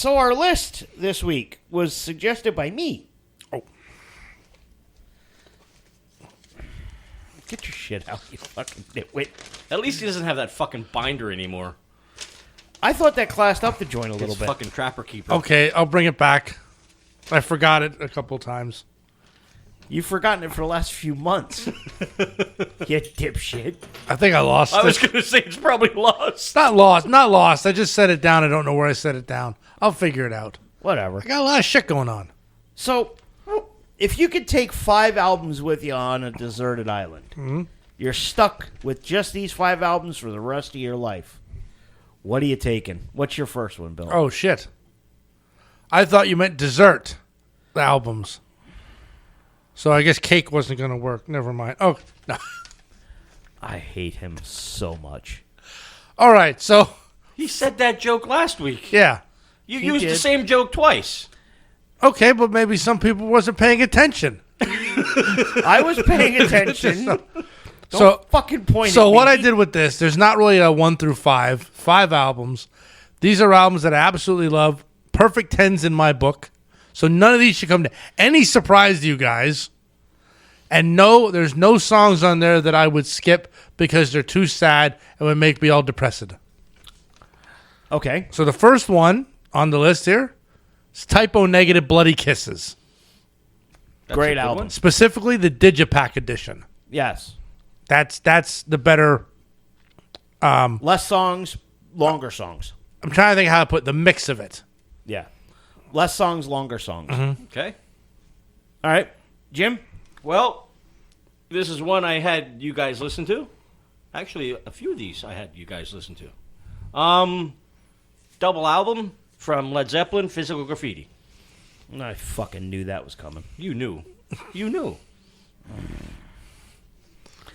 So our list this week was suggested by me. Oh. Get your shit out, you fucking nitwit. At least he doesn't have that fucking binder anymore. I thought that classed up the joint a little It's bit. fucking Trapper Keeper. Okay, I'll bring it back. I forgot it a couple times. You've forgotten it for the last few months. You dipshit. I think I lost I was it. going to say it's probably lost. Not lost. I just set it down. I don't know where I set it down. I'll figure it out. Whatever. I got a lot of shit going on. So, if you could take 5 albums with you on a deserted island, you're stuck with just these 5 albums for the rest of your life. What are you taking? What's your first one, Bill? Oh, shit. I thought you meant dessert albums. So I guess cake wasn't going to work. Never mind. Oh, no. I hate him so much. All right, so, He said that joke last week. yeah. You He used did. the same joke twice. Okay, but maybe some people wasn't paying attention. I was paying attention. Don't So, fucking point So at what me. I did with this, there's not really a 1 through 5 albums. These are albums that I absolutely love. Perfect 10s in my book. So none of these should come to any surprise to you guys. And no, there's no songs on there that I would skip because they're too sad and would make me all depressed. Okay. So the first one on the list here is Typo Negative Bloody Kisses. That's Great a good album. one. Specifically the Digipack edition. Yes. That's the better. Less songs, longer songs. I'm trying to think how to put the mix of it. Yeah. Less songs, longer songs. Okay. All right. Jim? Well, this is one I had you guys listen to. Actually, a few of these I had you guys listen to. Double album from Led Zeppelin, Physical Graffiti. I fucking knew that was coming. You knew. You knew.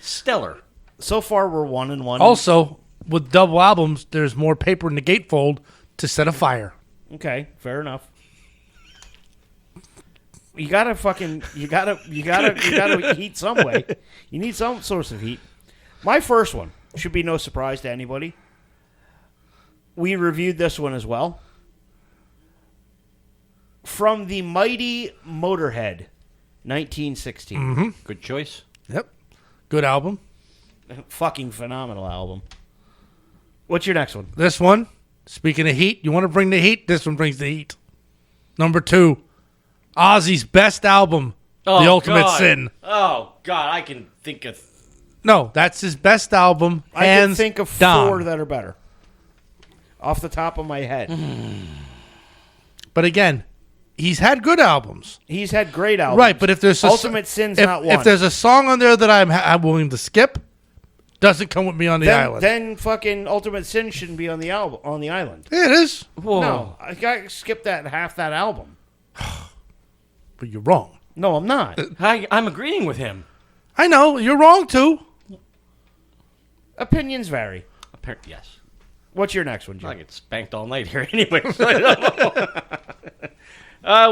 Stellar. So far, we're 1-1. Also, with double albums, there's more paper in the gatefold to set a fire. Okay, fair enough. You gotta heat some way. You need some source of heat. My first one should be no surprise to anybody. We reviewed this one as well. From the mighty Motorhead, 1916. Good choice. Yep. Good album. Fucking phenomenal album. What's your next one? This one, speaking of heat, you want to bring the heat? This one brings the heat. Number 2, Ozzy's best album, The Ultimate God. Sin. Oh, God. I can think of... No, that's his best album. I can think of 4 down. that are better. Off the top of my head. But again, he's had good albums. He's had great albums. Right, but if there's a, Ultimate Sin's not one. If there's a song on there that I'm willing to skip, doesn't come with me on the island. Then fucking Ultimate Sin shouldn't be on the album on the island. Yeah, it is. Whoa. No, I got to skip that half that album. But you're wrong. No, I'm not. I'm agreeing with him. I know. You're wrong, too. Opinions vary. Apparently, yes. What's your next one, I Jim? get spanked all night here anyway.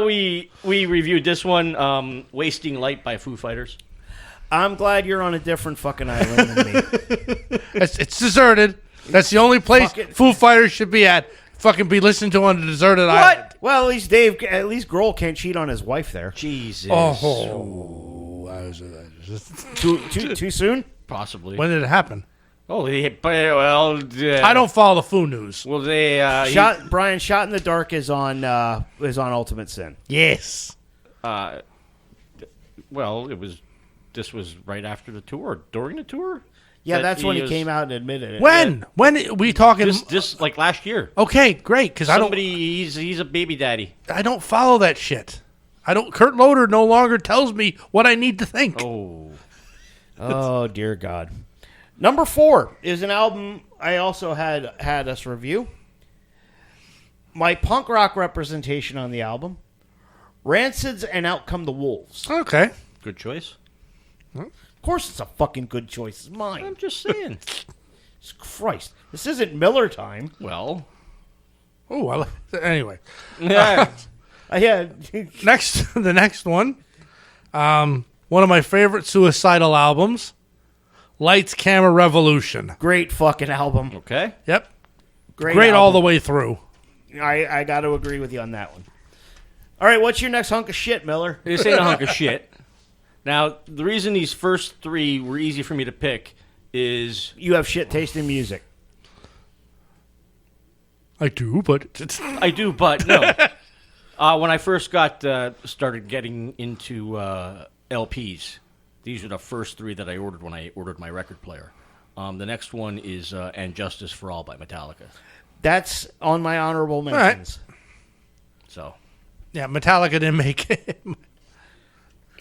We reviewed this one, Wasting Light by Foo Fighters. I'm glad you're on a different fucking island than me. It's deserted. That's the only place Fuck it. Foo Fighters should be at. Fucking be listened to on a deserted island. Well, at least Grohl can't cheat on his wife there. Jesus. Oh. Too soon? Possibly. When did it happen? Oh, I I don't follow the Foo News. Well, they Brian, Shot in the Dark is on Ultimate Sin. Yes. well, this was right after the tour, or during the tour. Yeah, That that's when he is- came out and admitted it. When? When are we talking? This like last year. Okay, great. Because He's a baby daddy. I don't follow that shit. Kurt Loder no longer tells me what I need to think. Oh, Oh dear God. Number 4 is an album I also had us review. My punk rock representation on the album, Rancid's and Out Come the Wolves. Okay. good choice. Of course it's a fucking good choice. It's mine. I'm just saying. Christ. This isn't Miller time. well, Oh, anyway. yeah. Yeah. The next one. One of my favorite suicidal albums, Lights, Camera, Revolution. Great fucking album. Okay. Yep. Great all the album. way through. I got to agree with you on that one. All right, what's your next hunk of shit, Miller? This ain't a hunk of shit. Now, the reason these first three were easy for me to pick is You have shit taste in music. I do, but I do, but no. When I first started getting into LPs, these were the first three that I ordered when I ordered my record player. The next one is "And Justice for All" by Metallica. That's on my honorable mentions. So, yeah, Metallica didn't make it.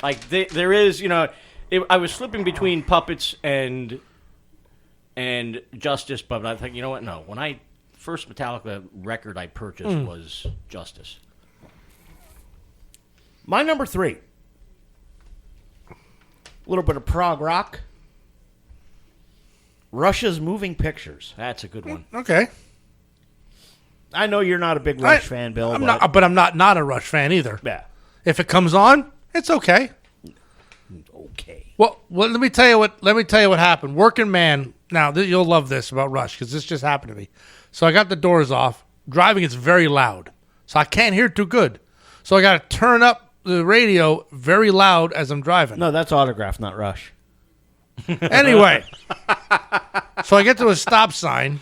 like, there is, I was flipping between Puppets and Justice, but I think, you know what? No, when first Metallica record I purchased was Justice. My number 3. A little bit of prog rock. Russia's Moving Pictures. That's a good one. Okay. I know you're not a big Rush fan, Bill. I'm not a Rush fan either. Yeah. If it comes on, it's okay. Okay. Well, let me tell you what happened. Working Man. Now you'll love this about Rush because this just happened to me. So I got the doors off. Driving, it's very loud, so I can't hear too good. So I got to turn up the radio very loud as I'm driving. No, that's Autograph, not Rush. Anyway, so I get to a stop sign.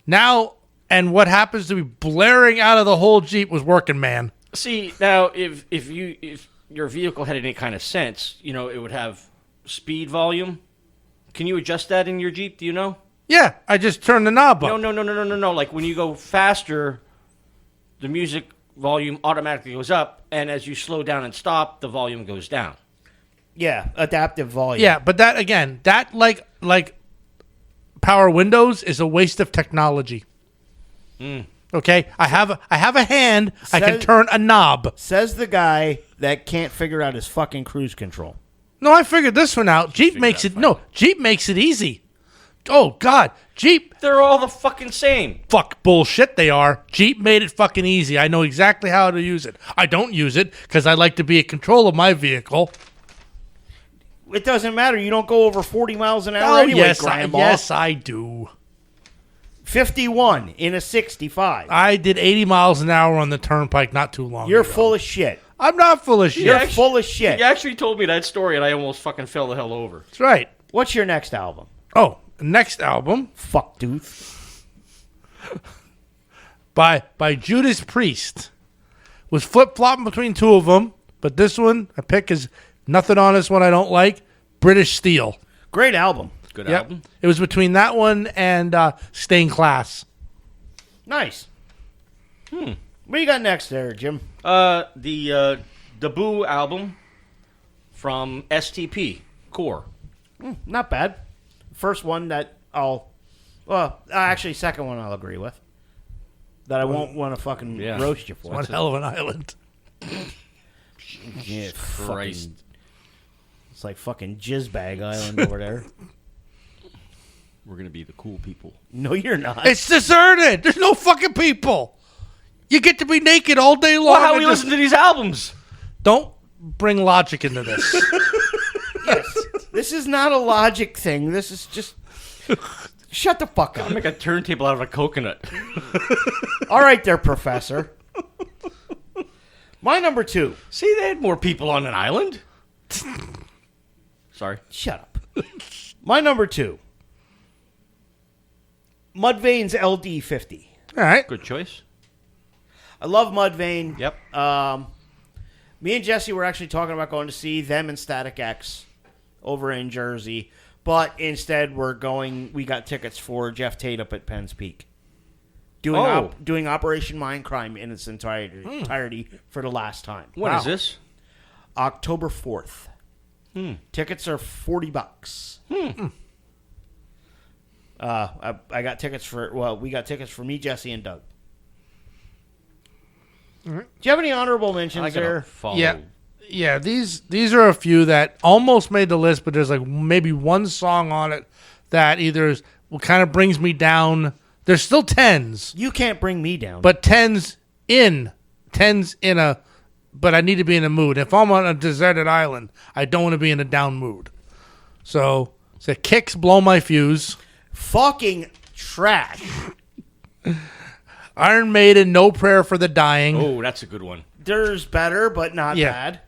Now, and what happens to be blaring out of the whole Jeep was Working Man. See, now, if your vehicle had any kind of sense, it would have speed volume. Can you adjust that in your Jeep? Do you know? Yeah, I just turned the knob up. No. Like, when you go faster, the music volume automatically goes up, and as you slow down and stop, the volume goes down. Yeah, adaptive volume. Yeah, but that again, like power windows is a waste of technology. Okay, I have a hand. I can turn a knob. Says the guy that can't figure out his fucking cruise control. No, I figured this one out. Jeep makes it easy. Oh God, Jeep. They're all the fucking same. Fuck bullshit. They are. Jeep made it fucking easy. I know exactly how to use it. I don't use it because I like to be in control of my vehicle. It doesn't matter. You don't go over 40 miles an hour anyway, Grandma. Yes, I do. 51 in a 65. I did 80 miles an hour on the turnpike not too long You're ago. full of shit. I'm not full of shit. You're full of shit. You actually told me that story, and I almost fucking fell the hell over. That's right. What's your next album? Oh, next album Fuck Tooth. by Judas Priest. Was flip-flopping between two of them, but this one I pick is nothing on this one I don't like. British Steel. Great album. Good Yep. album. It was between that one and Stained Class. Nice. What do you got next there, Jim? The Boo album from STP Core. Not bad. First one that actually, second one I'll agree with. That I won't want to fucking Yeah. roast you for. One hell of an island. Yeah, Christ. fucking, it's like fucking Jizzbag Island over there. We're gonna be the cool people. No, you're not. It's deserted. There's no fucking people. You get to be naked all day long. Well, how and we just- listen to these albums? Don't bring logic into this. Yes. This is not a logic thing. This is just... Shut the fuck up. Make a turntable out of a coconut. All right there, Professor. My number 2. See, they had more people on an island. Sorry. Shut up. My number 2. Mudvayne's LD50. All right. Good choice. I love Mudvayne. Yep. Me and Jesse were actually talking about going to see them and Static X over in Jersey, but instead we got tickets for Jeff Tate up at Penn's Peak. Doing Operation Mindcrime in its entirety for the last time. When is this? October 4th. Tickets are $40. I got tickets we got tickets for me, Jesse, and Doug. Do you have any honorable mentions I gotta there? follow. Yeah. These are a few that almost made the list, but there's like maybe one song on it that either kind of brings me down. There's still tens, You can't bring me down. but tens in a. But I need to be in a mood. If I'm on a deserted island, I don't want to be in a down mood. So Kicks, Blow My Fuse. fucking trash. Iron Maiden, No Prayer for the Dying. Oh, that's a good one. There's better, but not Yeah. bad.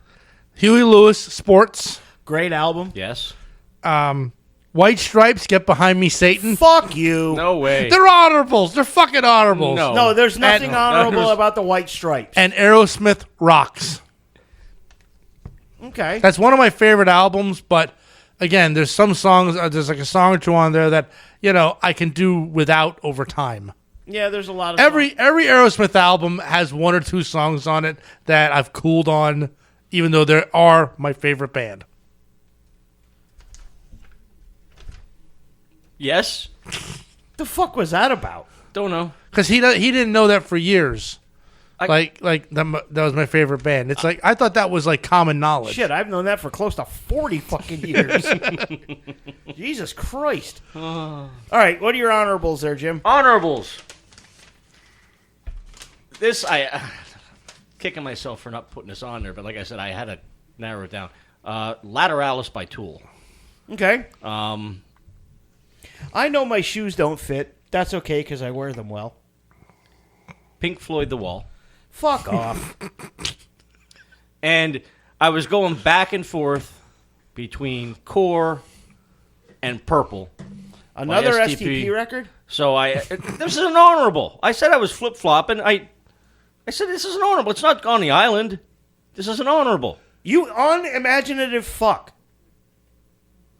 Huey Lewis, Sports. Great album. Yes. White Stripes, Get Behind Me, Satan. Fuck you. No way. They're honorables. They're fucking honorables. No. No, there's nothing And- honorable there's- about the White Stripes. And Aerosmith, Rocks. Okay. That's one of my favorite albums, but again, there's some songs, there's like a song or two on there that, I can do without over time. Yeah, there's a lot of Every Aerosmith album has one or two songs on it that I've cooled on, even though they are my favorite band. Yes. The fuck was that about? Don't know. Because he didn't know that for years. I- That was my favorite band. It's like I thought that was like common knowledge. Shit, I've known that for close to 40 fucking years. Jesus Christ. All right, what are your honorables there, Jim? Honorables. This kicking myself for not putting this on there, but like I said, I had to narrow it down. Lateralis by Tool. Okay. Um, I know my shoes don't fit. That's okay because I wear them well. Pink Floyd, The Wall. Fuck off. And I was going back and forth between Core and Purple. Another By STP record? So this is an honorable. I said I was flip flopping. I said this is an honorable. It's not on the island. This is an honorable. You unimaginative fuck.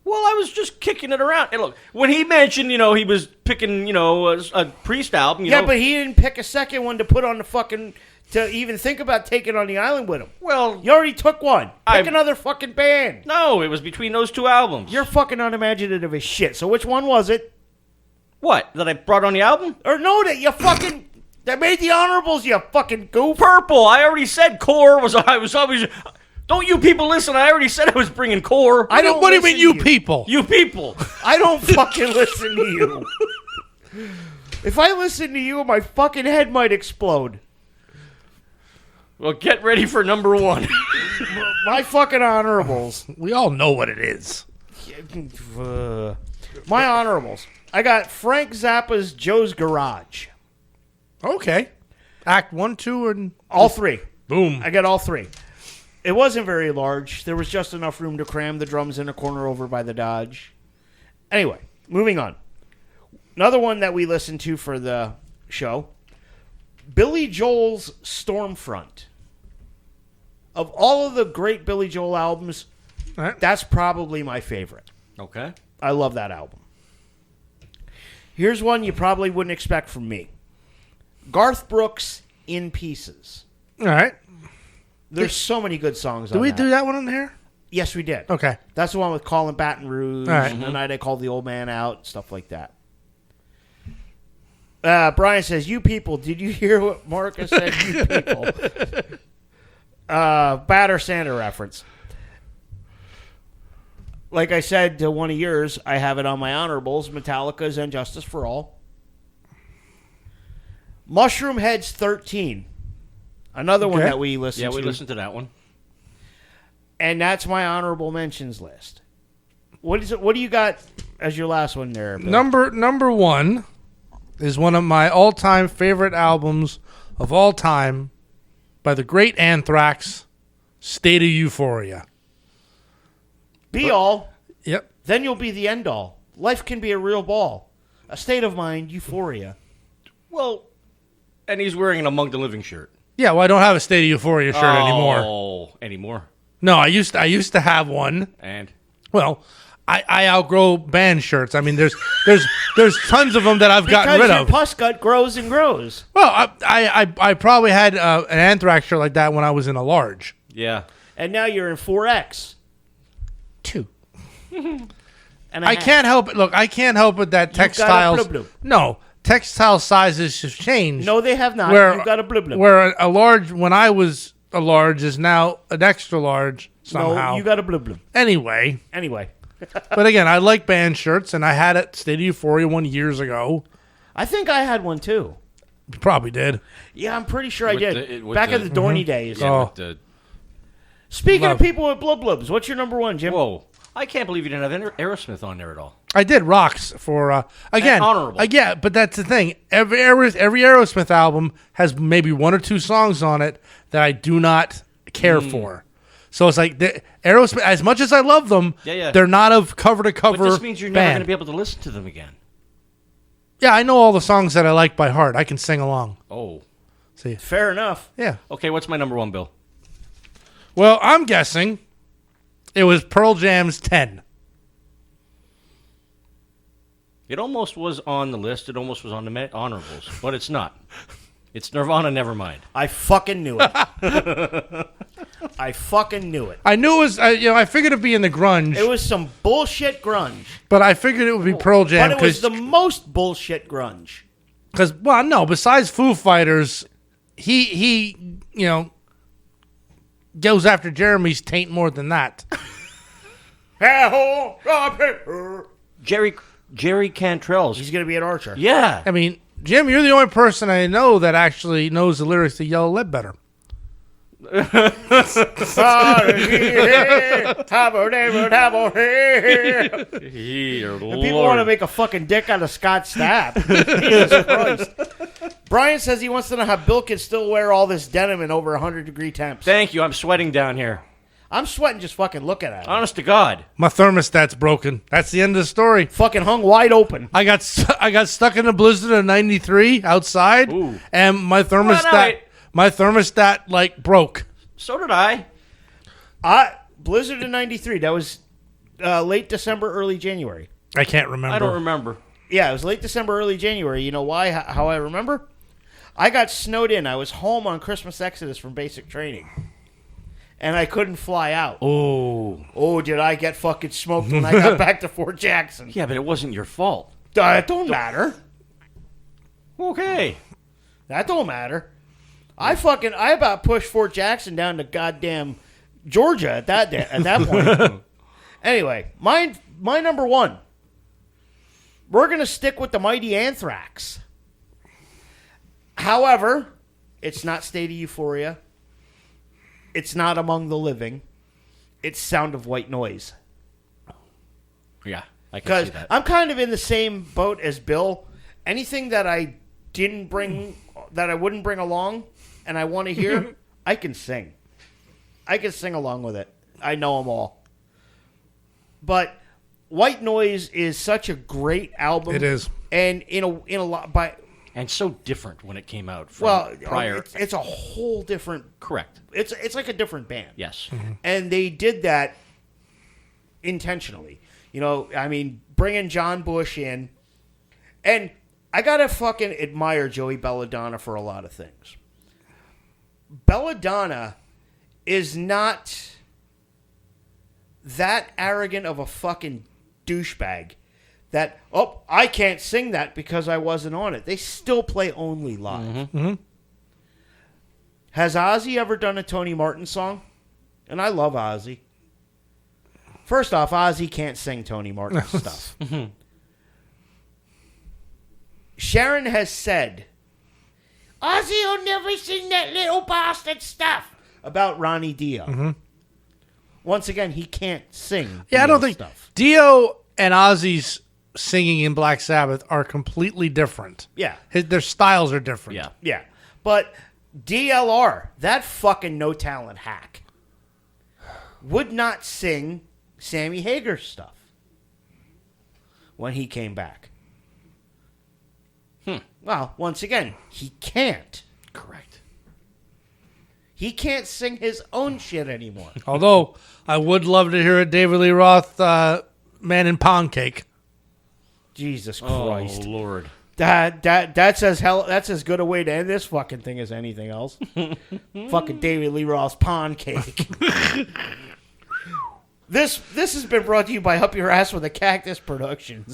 Well, I was just kicking it around. And look, when he mentioned, he was picking, a Priest album. Yeah, but he didn't pick a second one to put on the fucking... to even think about taking on the island with him. Well, You already took one. Pick I've- another fucking band. no, it was between those two albums. You're fucking unimaginative as shit. So which one was it? What, that I brought on the album? Or no, that you fucking... that made the honorables, you fucking goof. Purple. I already said Core was. I was always. Don't you people listen? I already said I was bringing Core. I don't What do you mean, listen you to you. people? You people. I don't fucking listen to you. If I listen to you, my fucking head might explode. Well, get ready for number one. My fucking honorables. We all know what it is. My honorables. I got Frank Zappa's Joe's Garage. Okay. Act 1, 2, and All three. boom. I got all three. It wasn't very large. There was just enough room to cram the drums in a corner over by the Dodge. Anyway, moving on. Another one that we listened to for the show. Billy Joel's Stormfront. Of all of the great Billy Joel albums, All right. that's probably my favorite. Okay. I love that album. Here's one you probably wouldn't expect from me. Garth Brooks, In Pieces. All right. There's so many good songs Did on we that. do that one in here? Yes, we did. Okay. That's the one with Colin Baton Rouge, All right. and the night I called the old man out, stuff like that. Brian says, "You people, did you hear what Marcus said? You people." Batter Santa reference. Like I said to one of yours, I have it on my honorables. Metallica's and Justice for All. Mushroom Heads 13. Another one Okay. that we listened Yeah, to. we listened to that one. And that's my honorable mentions list. What is it? What do you got as your last one there, Bill? Number 1 is one of my all-time favorite albums of all time by the great Anthrax, State of Euphoria. Be all, Yep. then you'll be the end all. Life can be a real ball. A state of mind, euphoria. Well, and he's wearing an Among the Living shirt. Yeah, well, I don't have a State of Euphoria shirt anymore. Oh, anymore. No, I used to have one. And Well, I outgrow band shirts. I mean, there's tons of them that I've gotten Because rid your of. pus gut grows and grows. Well, I probably had an Anthrax shirt like that when I was in a large. yeah, And now you're in 4X. 2. And a I half. can't help it. Look, I can't help it that got a textiles. blue-blue. No, textile sizes have changed. No, they have not. Where You've got a blue blue. Where a large when I was a large is now an extra large somehow. No, you got a blue blue. Anyway, Anyway, but again, I like band shirts, and I had it State of Euphoria one years ago. I think I had one too. You probably did. Yeah, I'm pretty sure I With did. the- with Back the- in the Dorney days. yeah. Oh. With the, Speaking Love. of people with blub blubs, what's your number one, Jim? whoa, I can't believe you didn't have Aerosmith on there at all. I did Rocks for again. And honorable. Yeah, but that's the thing. Every Aerosmith album has maybe 1 or 2 songs on it that I do not care for. So it's like Aerosmith. As much as I love them, they're not of cover to cover. But this means you're never going to be able to listen to them again. Yeah, I know all the songs that I like by heart. I can sing along. Oh. See, Fair enough. yeah. Okay, what's my number 1, Bill? Well, I'm guessing it was Pearl Jam's 10. It almost was on the list. It almost was on the honorables, but it's not. It's Nirvana, Nevermind. I fucking knew it. I fucking knew it. I knew it was. I figured it'd be in the grunge, It was some bullshit grunge. but I figured it would be Pearl Jam But it was the most bullshit grunge. because well, no. Besides Foo Fighters, he goes after Jeremy's taint more than that. Jerry Cantrell's. He's going to be at Archer. Yeah. I mean, Jim, you're the only person I know that actually knows the lyrics to Yellow Ledbetter. People want to make a fucking dick out of Scott Stapp. Jesus Christ. Brian says he wants to know how Bill can still wear all this denim in over 100-degree temps. Thank you. I'm sweating down here. I'm sweating just fucking looking at it. Honest to God. My thermostat's broken. That's the end of the story. Fucking hung wide open. I got stuck in a blizzard of 93 outside, Ooh. and my thermostat wait. like broke. So did I. Blizzard in 93. That was late December, early January. I can't remember. I don't remember. Yeah, it was late December, early January. You know why? How I remember? I got snowed in. I was home on Christmas Exodus from basic training. And I couldn't fly out. Oh, did I get fucking smoked when I got back to Fort Jackson? Yeah, but it wasn't your fault. It don't matter. Okay. That don't matter. I about pushed Fort Jackson down to goddamn Georgia at that point. Anyway, my number 1. We're gonna stick with the mighty Anthrax. However, it's not State of Euphoria. It's not Among the Living. It's Sound of White Noise. Yeah, I can Because see that. I'm kind of in the same boat as Bill. Anything that I wouldn't bring along, and I want to hear, I can sing. I can sing along with it. I know them all. But White Noise is such a great album. It is, and in a lot and so different when it came out from prior. It's a whole different. Correct. It's like a different band. Yes. And they did that intentionally. I mean, bringing John Bush in. And I got to fucking admire Joey Belladonna for a lot of things. Belladonna is not that arrogant of a fucking douchebag that, I can't sing that because I wasn't on it. They still play Only live. Mm-hmm. Has Ozzy ever done a Tony Martin song? And I love Ozzy. First off, Ozzy can't sing Tony Martin stuff. Sharon has said, Ozzy will never sing that little bastard stuff about Ronnie Dio. Mm-hmm. Once again, he can't sing. Yeah, I don't think stuff. Dio and Ozzy's singing in Black Sabbath are completely different. Yeah. Their styles are different. Yeah. Yeah. But DLR, that fucking no talent hack, would not sing Sammy Hagar's stuff when he came back. Well, once again, he can't. Correct. He can't sing his own shit anymore. Although I would love to hear a David Lee Roth Man in Pound Cake. Jesus Christ. Oh, Lord. That's as good a way to end this fucking thing as anything else. Fucking David Lee Roth's Pond Cake. This has been brought to you by Up Your Ass with a Cactus Productions.